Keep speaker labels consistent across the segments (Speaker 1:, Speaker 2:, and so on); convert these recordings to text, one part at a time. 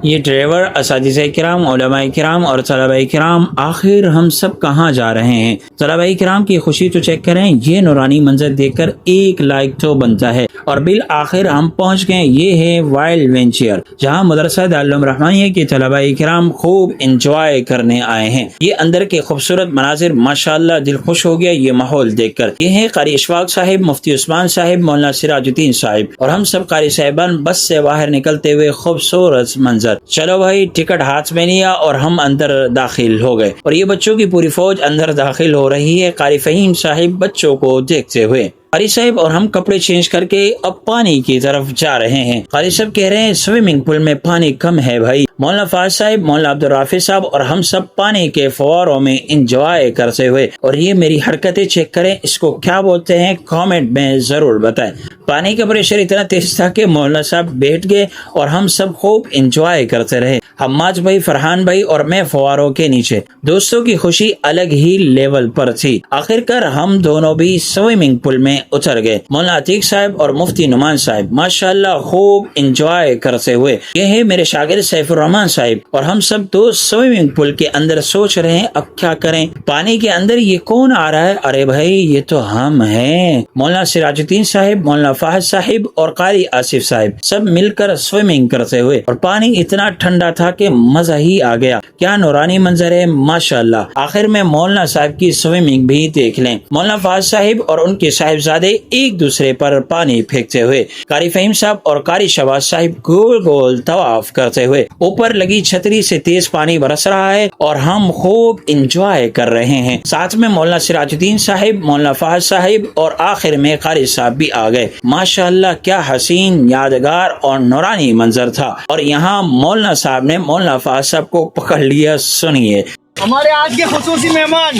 Speaker 1: ये ड्राइवर, असातिज़ा किराम, उलमाए किराम और तलबाए किराम, आखिर हम सब कहाँ जा रहे हैं? तलबाए किराम की खुशी तो चेक करें, ये नूरानी मंजर देखकर एक लाइक तो बनता है। और बिल आखिर हम पहुँच गए, ये है वाइल्ड वेंचर, जहाँ मदरसा दारुल रहमानिया के तलबाए किराम खूब इंजॉय करने आए हैं। ये अंदर के खूबसूरत मनाजिर माशाअल्लाह दिल खुश हो गया ये माहौल देखकर। ये है कारी इशफाक साहिब, मुफ्ती उस्मान साहिब, मौलाना सिराजुद्दीन साहिब और हम सब कारी साहिबान बस से बाहर निकलते हुए खूबसूरत मंजर। चलो भाई, टिकट हाथ में लिया और हम अंदर दाखिल हो गए और ये बच्चों की पूरी फौज अंदर दाखिल हो रही है, कारी फहीम साहिब बच्चों को देखते हुए। कारी साहब और हम कपड़े चेंज करके अब पानी की तरफ जा रहे हैं। कारी साहब कह रहे हैं स्विमिंग पूल में पानी कम है भाई। मौलाना फाज साहब, मौलाना अब्दुल राफी साहब और हम सब पानी के फवारों में इंजॉय करते हुए। और ये मेरी हरकतें चेक करें, इसको क्या बोलते हैं कमेंट में जरूर बताएं। पानी का प्रेशर इतना तेज था कि मौलाना साहब बैठ गए और हम सब खूब इंजॉय करते रहे। हम्माद भाई, फरहान भाई और मैं फवारों के नीचे। दोस्तों की खुशी अलग ही लेवल पर थी। आखिरकार हम दोनों भी स्विमिंग पूल में उतर गए। मौलाना अतीक साहब और मुफ्ती नुमान साहब माशाअल्लाह खूब इंजॉय करते हुए। ये है मेरे शागिर्द सैफुर रहमान साहब और हम सब तो स्विमिंग पूल के अंदर सोच रहे हैं अब क्या करें। पानी के अंदर ये कौन आ रहा है? अरे भाई, ये तो हम हैं। मौलाना सिराजुद्दीन साहब, मौलाना फाहद साहिब और कारी आसिफ साहब सब मिलकर स्विमिंग करते हुए। और पानी इतना ठंडा था कि मजा ही आ गया। क्या नूरानी मंजर है माशाअल्लाह। आखिर में मौलाना साहब की स्विमिंग भी देख लें। मौलाना फाहद साहिब और उनके साहिबजादे एक दूसरे पर पानी फेंकते हुए। कारी फहीम साहब और कारी शहबाज साहिब गोल गोल तवाफ करते हुए। ऊपर लगी छतरी से तेज पानी बरस रहा है और हम खूब इंजॉय कर रहे हैं। साथ में मौलाना सिराजुद्दीन साहिब, मौलाना फाहद साहिब और आखिर में कारी साहब भी आ गए। माशाअल्लाह क्या हसीन, यादगार और नूरानी मंजर था। और यहाँ मौलाना साहब ने मौलाना फाहद साहब को पकड़ लिया। सुनिए,
Speaker 2: हमारे आज के खुसूसी मेहमान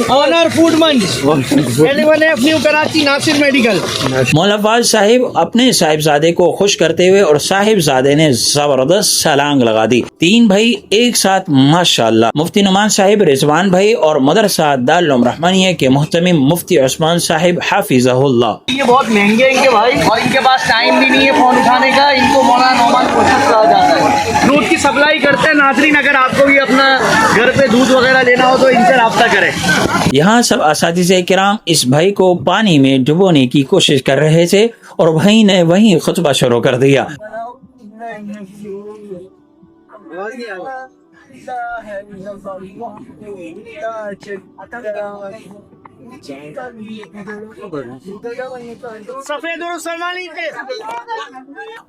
Speaker 2: ऑनर फूडमंड LF new Karachi Nasir medical.
Speaker 1: मौलाना फाज साहिब अपने साहिबजादे को खुश करते हुए और साहिबजादे ने जबरदस्त सलांग लगा दी। तीन भाई एक साथ माशाअल्लाह। मुफ्ती नुमान साहिब, रिजवान भाई और मदरसा दारुल रहमानिया के मुहतमिम मुफ्ती उस्मान साहिब हाफिज़हुल्लाह।
Speaker 2: ये बहुत महंगे हैं इनके भाई और इनके पास टाइम भी नहीं है फोन उठाने का। इनको मौलाना नौमान कोशिश कहा जाता है। दूध की सप्लाई करते हैं नाजरीन। अगर आपको भी अपना घर पे दूध वगैरह लेना हो तो इनसे राब्ता करें।
Speaker 1: यहाँ सब असातिज़े किराम इस भाई को पानी में डुबोने की कोशिश कर रहे थे और भाई ने वहीं खुतबा शुरू कर दिया।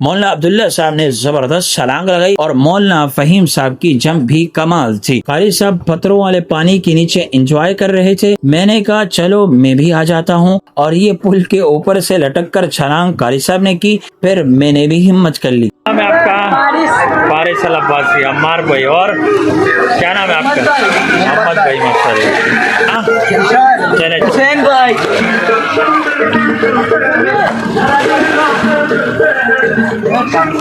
Speaker 1: मौलाना अब्दुल्ला साहब ने जबरदस्त छलांग लगाई और मौलाना फहीम साहब की जंप भी कमाल थी। कारी साहब पत्थरों वाले पानी के नीचे एंजॉय कर रहे थे। मैंने कहा चलो मैं भी आ जाता हूँ और ये पुल के ऊपर से लटक कर छलांग कारी साहब ने की, फिर मैंने भी हिम्मत कर ली। नाम है आपका? फारिस अब्बासी, अम्मार भाई। और क्या नाम है आपका? मोहम्मद भाई। माशाल्लाह। चले हुसैन भाई।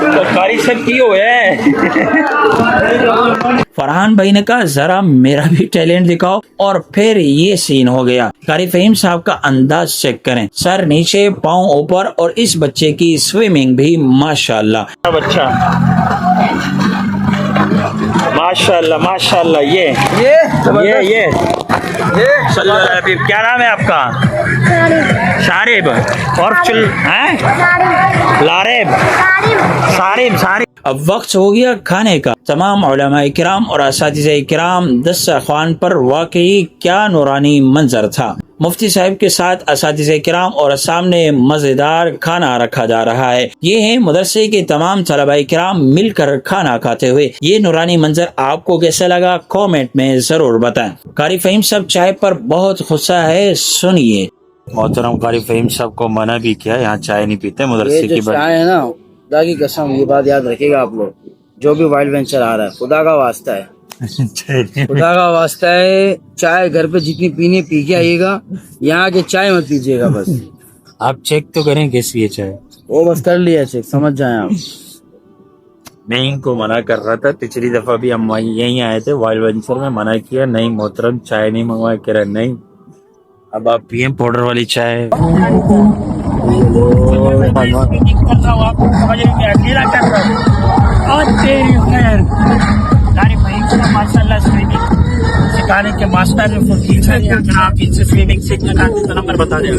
Speaker 1: तो कारी सब की हो है। फरहान भाई ने कहा जरा मेरा भी टैलेंट दिखाओ और फिर ये सीन हो गया। कारी फहीम साहब का अंदाज चेक करें, सर नीचे पाँव ऊपर और इस बच्चे की स्विमिंग भी माशाल्लाह। बच्चा माशाल्लाह माशाल्लाह। ये क्या नाम है आपका? शारिब। और लारेब, सारिब। अब वक्त हो गया खाने का। तमाम उलमाए किराम और असातिज़े किराम दस्तरख़्वान पर वाकई क्या नूरानी मंजर था। मुफ्ती साहब के साथ असातिज़े किराम और सामने मज़ेदार खाना रखा जा रहा है। ये है मदरसे के तमाम तलबाए किराम मिलकर खाना खाते हुए। ये नूरानी मंजर आपको कैसा लगा कमेंट में जरूर बताएं। कारी फहीम साहब चाय पर बहुत गुस्सा है, सुनिए। मोहतरम कारी फहीम साहब को मना भी किया, यहाँ चाय नहीं पीते मदरसे की।
Speaker 3: चाय है ना, खुदा की कसम, ये बात याद रखिएगा आप लोग। जो भी वाइल्ड वेंचर आ रहा है खुदा का वास्ता है, खुदा का वास्ता है। चाय घर पे जितनी पीनी पी के आइएगा, यहाँ के चाय मत पीजिएगा। बस
Speaker 1: आप चेक तो करें कैसी है चाय।
Speaker 3: वो बस कर लिया चेक, समझ जाए आप।
Speaker 1: मैं इनको मना कर रहा था, पिछली दफा भी हम यहीं आए थे वाइल्ड वेंचर में, मना किया नहीं मोहतरम चाय नहीं मंगवा। कह रहा नहीं, अब आप पिए पाउडर वाली चाय।
Speaker 4: और तेरी खैर कारी भाई को माशाल्लाह स्विमिंग सिखाने के मास्टर ने फुल टीचर हैं। अगर आप इनसे स्विमिंग सीखना चाहते हैं तो नंबर बता दें।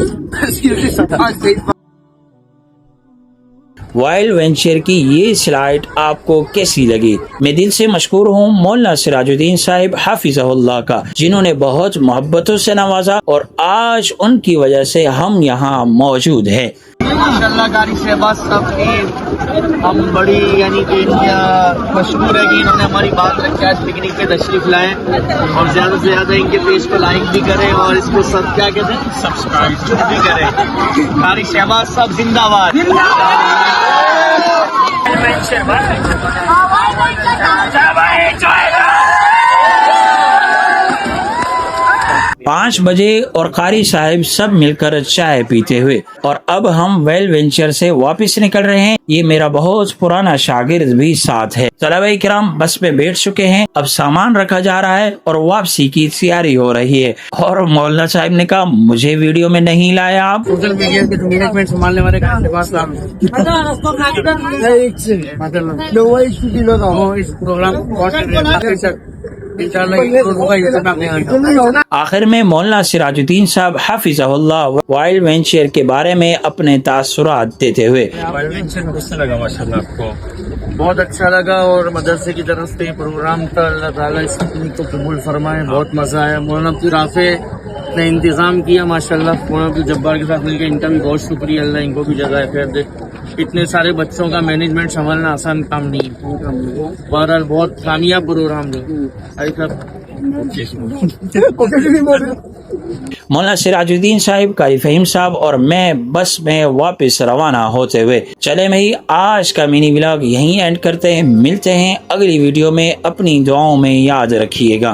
Speaker 1: वाइल्ड वेंचर की ये स्लाइड आपको कैसी लगी? मैं दिल से मशकूर हूँ मौलाना सिराजुद्दीन साहिब हाफिज़हुल्लाह का, जिन्होंने बहुत मोहब्बतों से नवाजा और आज उनकी वजह से हम यहाँ मौजूद हैं।
Speaker 2: माशाल्लाह कारी शहबाज साहब की हम बड़ी यानी कि इनका मशहूर है कि इन्होंने हमारी बात रखी, आज पिकनिक पे तशरीफ लाए और ज़्यादा से ज़्यादा इनके पेज को लाइक भी करें और इसको सब क्या कहते हैं सब्सक्राइब भी करें। कारी शहबाज साहब जिंदाबाद।
Speaker 1: 5 बजे और कारी साहिब सब मिलकर चाय पीते हुए, और अब हम वेल वेंचर से वापस निकल रहे हैं। ये मेरा बहुत पुराना शागिर्द भी साथ है। तलबा किराम बस पे बैठ चुके हैं, अब सामान रखा जा रहा है और वापसी की तैयारी हो रही है। और मौलाना साहिब ने कहा मुझे वीडियो में नहीं लाया आप।
Speaker 3: सोशल मीडिया के मैनेजमेंट संभालने वाले इस प्रोग्राम
Speaker 1: आखिर में मौलाना सिराजुद्दीन साहब हाफिज़हुल्लाह वाइल्ड वेंचर के बारे में अपने तासुरात देते हुए,
Speaker 4: वाइल्ड वेंचर में कैसा लगा माशाल्लाह आपको?
Speaker 3: बहुत अच्छा लगा और मदरसे की तरफ से प्रोग्राम था। अल्लाह ताला इस पिकनिक को कबूल फरमाए। बहुत मजा आया। मौलाना अब्दुल राफे ने इंतजाम किया माशाल्लाह। मौलाना अब्दुल जब्बार के साथ मिलकर इनका भी बहुत शुक्रिया। अल्लाह इनको भी जगह खैर दे। इतने सारे बच्चों का मैनेजमेंट संभालना आसान काम नहीं है। बहरहाल बहुत कामयाब प्रोग्राम है।
Speaker 1: मौलाना सिराजुद्दीन साहिब, कारी फहीम साहब और मैं बस में वापस रवाना होते हुए चले। भाई आज का मिनी व्लॉग यहीं एंड करते हैं। मिलते हैं अगली वीडियो में। अपनी दुआओं में याद रखिएगा।